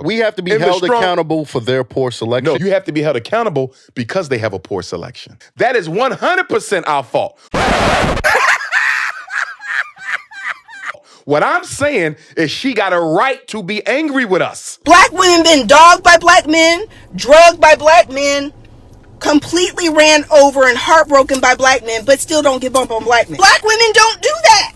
We have to be held accountable for their poor selection. No, you have to be held accountable because they have a poor selection. That is 100% our fault. What I'm saying is she got a right to be angry with us. Black women been dogged by black men, drugged by black men, completely ran over and heartbroken by black men, but still don't get bumped on black men. Black women don't do that.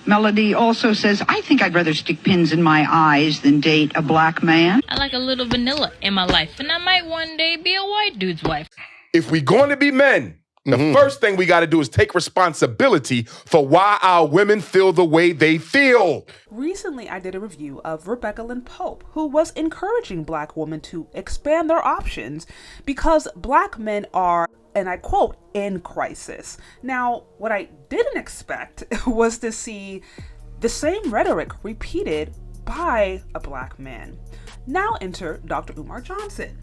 Melody also says, I think I'd rather stick pins in my eyes than date a black man. I like a little vanilla in my life, and I might one day be a white dude's wife. If we're going to be men, the first thing we got to do is take responsibility for why our women feel the way they feel. Recently, I did a review of Rebecca Lynn Pope, who was encouraging black women to expand their options because black men are, and I quote, in crisis. Now, what I didn't expect was to see the same rhetoric repeated by a black man. Now enter Dr. Umar Johnson.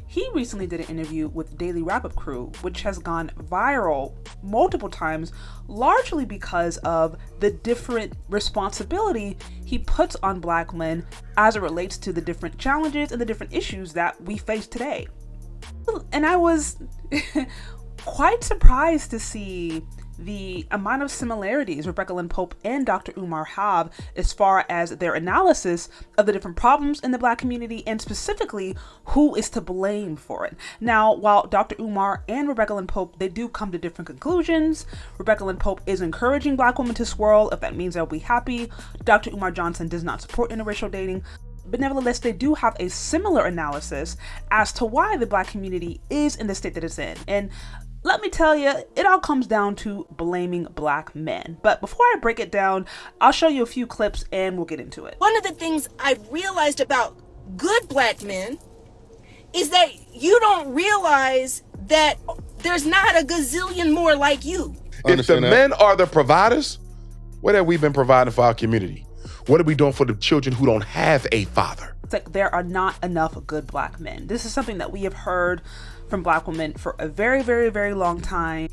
He recently did an interview with Daily Wrap-Up Crew, which has gone viral multiple times, largely because of the different responsibility he puts on black men as it relates to the different challenges and the different issues that we face today. And I was quite surprised to see the amount of similarities Rebecca Lynn Pope and Dr. Umar have as far as their analysis of the different problems in the black community and specifically who is to blame for it. Now, while Dr. Umar and Rebecca Lynn Pope, they do come to different conclusions. Rebecca Lynn Pope is encouraging black women to swirl if that means they'll be happy. Dr. Umar Johnson does not support interracial dating. But nevertheless, they do have a similar analysis as to why the black community is in the state that it's in. And let me tell you, it all comes down to blaming black men. But before I break it down, I'll show you a few clips and we'll get into it. One of the things I've realized about good black men is that you don't realize that there's not a gazillion more like you. If the men are the providers, what have we been providing for our community? What are we doing for the children who don't have a father? It's like there are not enough good black men. This is something that we have heard from black women for a very, very, very long time.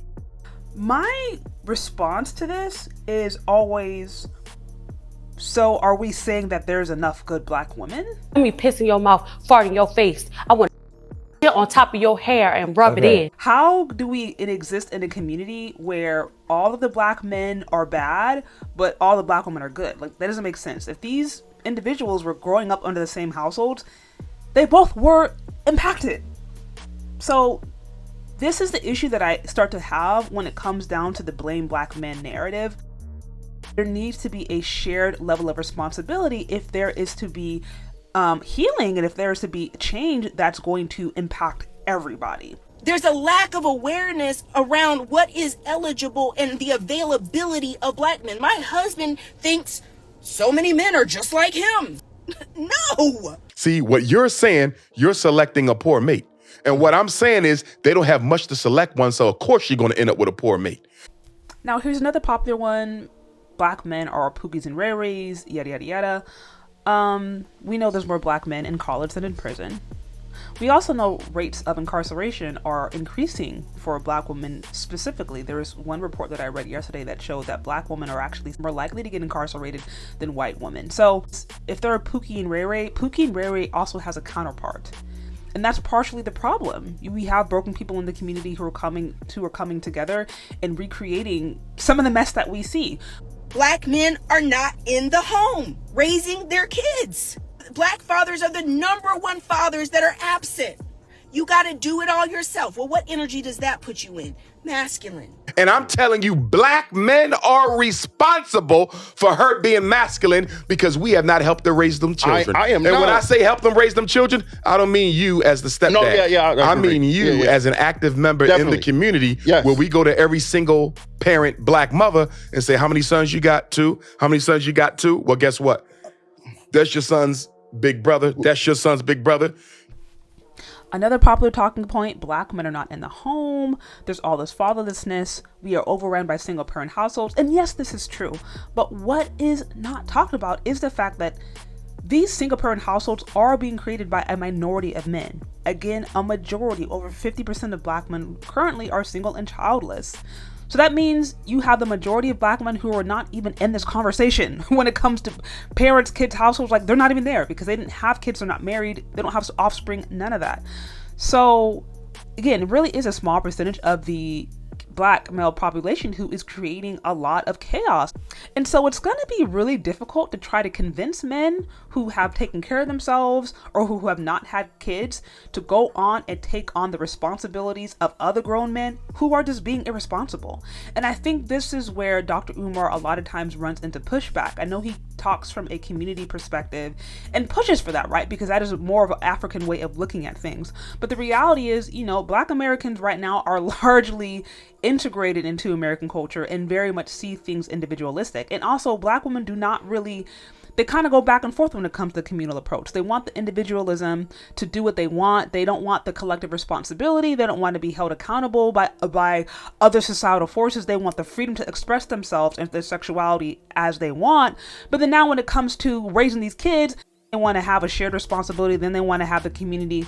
My response to this is always, so are we saying that there's enough good black women? Let me piss in your mouth, fart in your face. I want to on top of your hair and rub it in. How do we exist in a community where all of the black men are bad, but all the black women are good? Like, that doesn't make sense. If these individuals were growing up under the same households, they both were impacted. So this is the issue that I start to have when it comes down to the blame black men narrative. There needs to be a shared level of responsibility if there is to be healing and if there is to be change that's going to impact everybody. There's a lack of awareness around what is eligible and the availability of black men. My husband thinks so many men are just like him. No. See, what you're saying, you're selecting a poor mate. And what I'm saying is they don't have much to select one, so of course you're going to end up with a poor mate. Now, here's another popular one. Black men are Pookies and Ray Rays, yada, yada, yada. We know there's more black men in college than in prison. We also know rates of incarceration are increasing for black women specifically. There was one report that I read yesterday that showed that black women are actually more likely to get incarcerated than white women. So if they're a Pookie and Ray Ray also has a counterpart. And that's partially the problem. We have broken people in the community who are coming together and recreating some of the mess that we see. Black men are not in the home raising their kids. Black fathers are the number one fathers that are absent. You got to do it all yourself. Well, what energy does that put you in? Masculine. And I'm telling you, black men are responsible for her being masculine because we have not helped her raise them children. And when I say help them raise them children, I don't mean you as the stepdad. No, I mean you as an active member in the community where we go to every single parent black mother and say, how many sons you got? 2? How many sons you got? 2? Well, guess what? That's your son's big brother. That's your son's big brother. Another popular talking point, black men are not in the home. There's all this fatherlessness. We are overrun by single parent households. And yes, this is true. But what is not talked about is the fact that these single parent households are being created by a minority of men. Again, a majority, over 50% of black men currently are single and childless. So that means you have the majority of black men who are not even in this conversation when it comes to parents, kids, households. Like, they're not even there because they didn't have kids, they're not married, they don't have offspring, none of that. So again, it really is a small percentage of the black male population who is creating a lot of chaos. And so it's going to be really difficult to try to convince men who have taken care of themselves or who have not had kids to go on and take on the responsibilities of other grown men who are just being irresponsible. And I think this is where Dr. Umar a lot of times runs into pushback. I know he talks from a community perspective and pushes for that, right? Because that is more of an African way of looking at things. But the reality is, you know, black Americans right now are largely integrated into American culture and very much see things individualistic. And also, black women do not really, they kind of go back and forth when it comes to the communal approach. They want the individualism to do what they want. They don't want the collective responsibility. They don't want to be held accountable by other societal forces. They want the freedom to express themselves and their sexuality as they want. But then now when it comes to raising these kids, they want to have a shared responsibility. Then they want to have the community.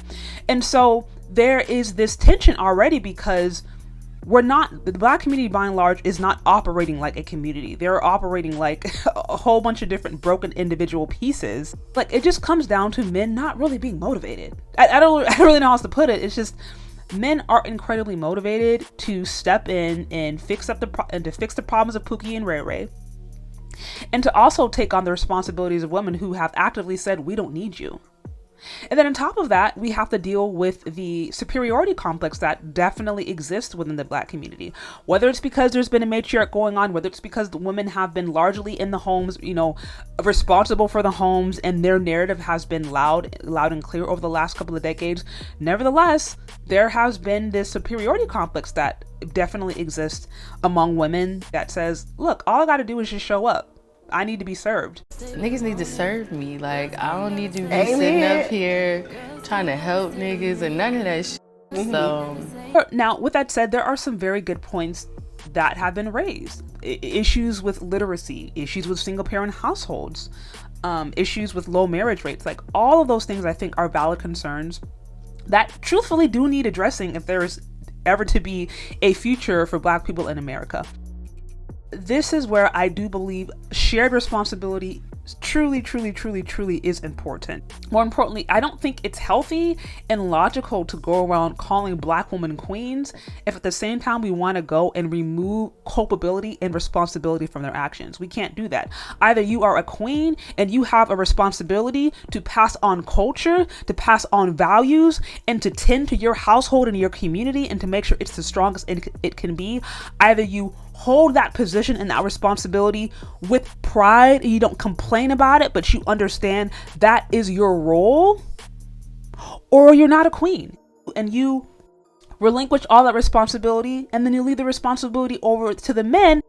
And so there is this tension already because the black community by and large is not operating like a community. They're operating like a whole bunch of different broken individual pieces. Like, it just comes down to men not really being motivated. I don't really know how else to put it. It's just men are incredibly motivated to step in and fix the problems of Pookie and Ray Ray, and to also take on the responsibilities of women who have actively said, we don't need you. And then on top of that, we have to deal with the superiority complex that definitely exists within the black community. Whether it's because there's been a matriarch going on, whether it's because the women have been largely in the homes, you know, responsible for the homes, and their narrative has been loud and clear over the last couple of decades. Nevertheless, there has been this superiority complex that definitely exists among women that says, look, all I got to do is just show up. I need to be served. Niggas need to serve me. Like, I don't need to be sitting up here trying to help niggas and none of that shit. So now, with that said, there are some very good points that have been raised. Issues with literacy, issues with single parent households, issues with low marriage rates. Like, all of those things I think are valid concerns that truthfully do need addressing if there is ever to be a future for black people in America. This is where I do believe shared responsibility truly is important. More importantly, I don't think it's healthy and logical to go around calling black women queens if at the same time we want to go and remove culpability and responsibility from their actions. We can't do that. Either you are a queen and you have a responsibility to pass on culture, to pass on values, and to tend to your household and your community and to make sure it's the strongest it can be. Either you hold that position and that responsibility with pride and you don't complain about it, but you understand that is your role, or you're not a queen and you relinquish all that responsibility and then you leave the responsibility over to the men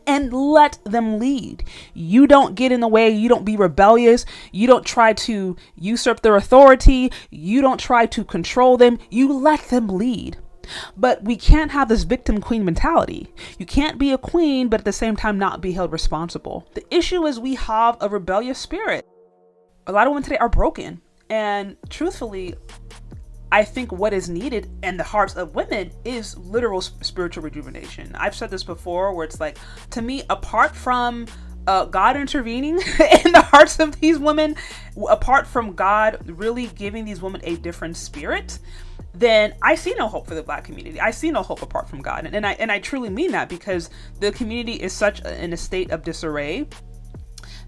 and let them lead. You don't get in the way. You don't be rebellious. You don't try to usurp their authority. You don't try to control them. You let them lead. But we can't have this victim queen mentality. You can't be a queen, but at the same time not be held responsible. The issue is we have a rebellious spirit. A lot of women today are broken. And truthfully, I think what is needed in the hearts of women is literal spiritual rejuvenation. I've said this before where it's like, to me, apart from God intervening in the hearts of these women, apart from God really giving these women a different spirit, then I see no hope for the black community. I see no hope apart from God. And I truly mean that, because the community is in a state of disarray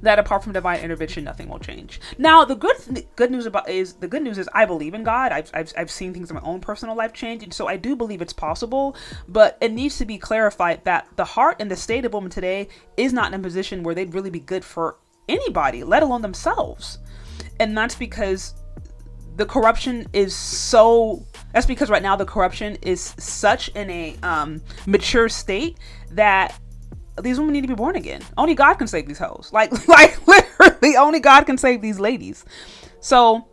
that apart from divine intervention, nothing will change. Now, the good news is I believe in God. I've seen things in my own personal life change, and so I do believe it's possible. But it needs to be clarified that the heart and the state of women today is not in a position where they'd really be good for anybody, let alone themselves. And that's because the corruption is that's because right now the corruption is such in a mature state that these women need to be born again. Only God can save these hoes. Like literally, only God can save these ladies. So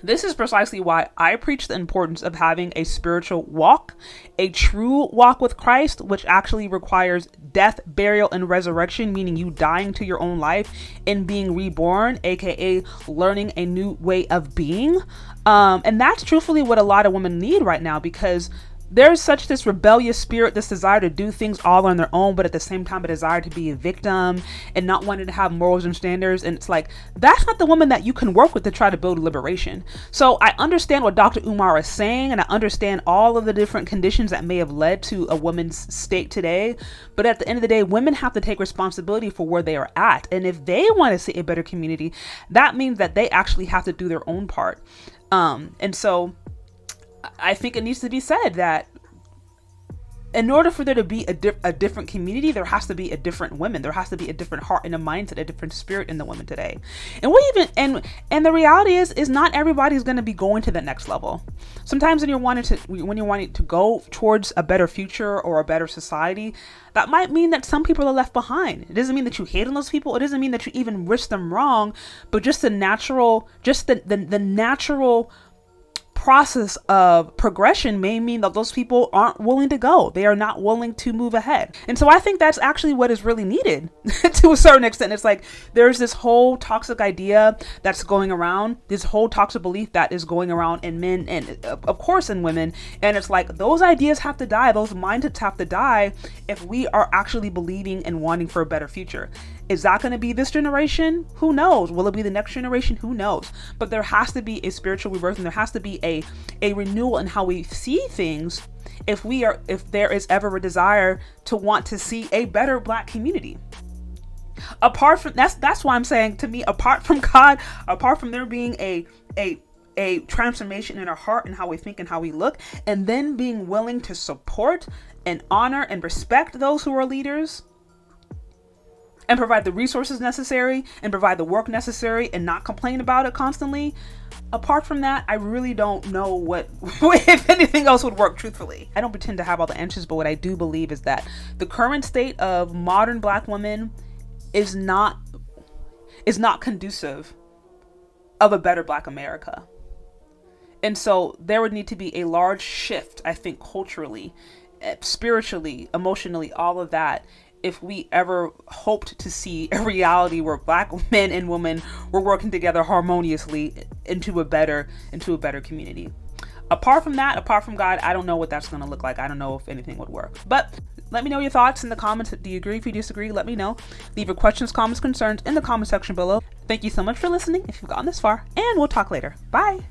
this is precisely why I preach the importance of having a spiritual walk, a true walk with Christ, which actually requires death, burial, and resurrection, meaning you dying to your own life and being reborn, aka learning a new way of being. And that's truthfully what a lot of women need right now, because there's such this rebellious spirit, this desire to do things all on their own, but at the same time a desire to be a victim and not wanting to have morals and standards. And it's like, that's not the woman that you can work with to try to build liberation. So I understand what Dr. Umar is saying, and I understand all of the different conditions that may have led to a woman's state today. But at the end of the day, women have to take responsibility for where they are at. And if they want to see a better community, that means that they actually have to do their own part. And so I think it needs to be said that in order for there to be a different community, there has to be a different women. There has to be a different heart and a mindset, a different spirit in the women today. And and the reality is not everybody's going to be going to the next level. Sometimes when you're wanting to go towards a better future or a better society, that might mean that some people are left behind. It doesn't mean that you hate on those people. It doesn't mean that you even wish them wrong, but just the natural process of progression may mean that those people aren't willing to go. They are not willing to move ahead. And so I think that's actually what is really needed to a certain extent. It's like there's this whole toxic idea that's going around, this whole toxic belief that is going around in men and of course in women. And it's like those ideas have to die. Those mindsets have to die if we are actually believing and wanting for a better future. Is that going to be this generation? Who knows? Will it be the next generation? Who knows? But there has to be a spiritual rebirth, and there has to be a renewal in how we see things if there is ever a desire to want to see a better Black community. Apart from that's why I'm saying, to me, apart from God, apart from there being a transformation in our heart and how we think and how we look, and then being willing to support and honor and respect those who are leaders, and provide the resources necessary and provide the work necessary and not complain about it constantly. Apart from that, I really don't know what if anything else would work, truthfully. I don't pretend to have all the answers, but what I do believe is that the current state of modern Black women is not conducive of a better Black America. And so there would need to be a large shift, I think, culturally, spiritually, emotionally, all of that, if we ever hoped to see a reality where Black men and women were working together harmoniously into a better community. Apart from that, apart from God, I don't know what that's going to look like. I don't know if anything would work. But let me know your thoughts in the comments. Do you agree? If you disagree, let me know. Leave your questions, comments, concerns in the comment section below. Thank you so much for listening if you've gotten this far, and we'll talk later. Bye.